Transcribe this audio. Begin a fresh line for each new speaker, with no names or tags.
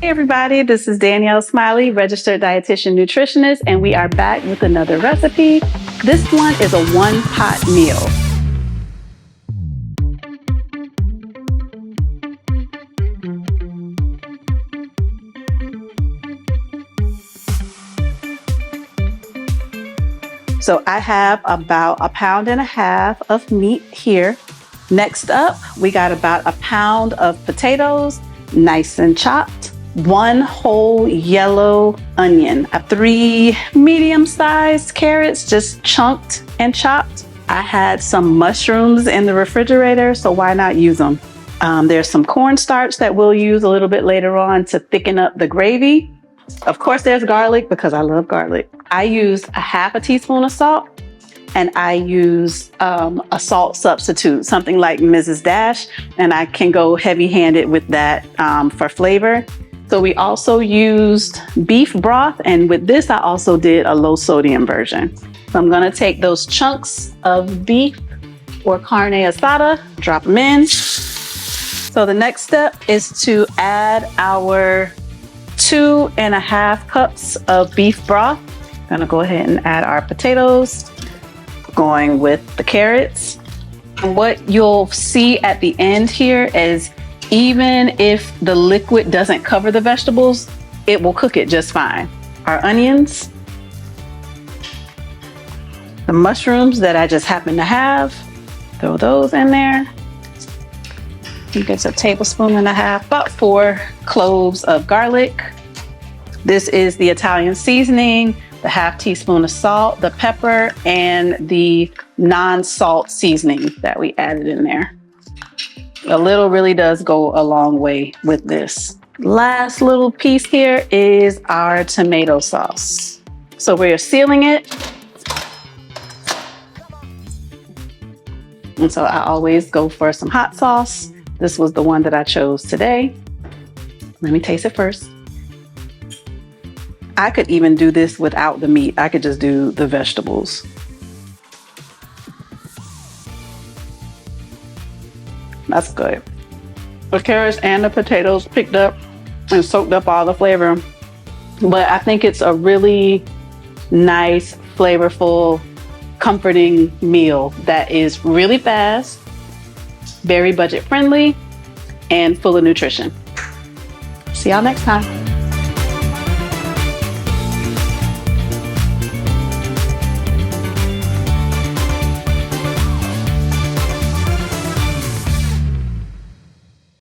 Hey everybody, this is Danielle Smiley, registered dietitian nutritionist, and we are back with another recipe. This one is a one-pot meal. So I have about 1.5 pounds of meat here. Next up, we got about 1 pound of potatoes, nice and chopped. 1 whole yellow onion, 3 medium-sized carrots, just chunked and chopped. I had some mushrooms in the refrigerator, so why not use them? There's some cornstarch that we'll use a little bit later on to thicken up the gravy. Of course, there's garlic because I love garlic. I used 1/2 teaspoon of salt, and I use a salt substitute, something like Mrs. Dash, and I can go heavy-handed with that for flavor. So we also used beef broth, and with this I also did a low sodium version. So I'm gonna take those chunks of beef or carne asada, drop them in. So the next step is to add our 2.5 cups of beef broth. I'm gonna go ahead and add our potatoes, going with the carrots. And what you'll see at the end here is even if the liquid doesn't cover the vegetables, it will cook it just fine. Our onions, the mushrooms that I just happen to have, throw those in there. You get a 1.5 tablespoons, about 4 cloves of garlic. This is the Italian seasoning, the 1/2 teaspoon of salt, the pepper, and the non-salt seasoning that we added in there. A little really does go a long way with this. Last little piece here is our tomato sauce. So we're sealing it. And so I always go for some hot sauce. This was the one that I chose today. Let me taste it first. I could even do this without the meat. I could just do the vegetables. That's good. The carrots and the potatoes picked up and soaked up all the flavor. But I think it's a really nice, flavorful, comforting meal that is really fast, very budget friendly, and full of nutrition. See y'all next time.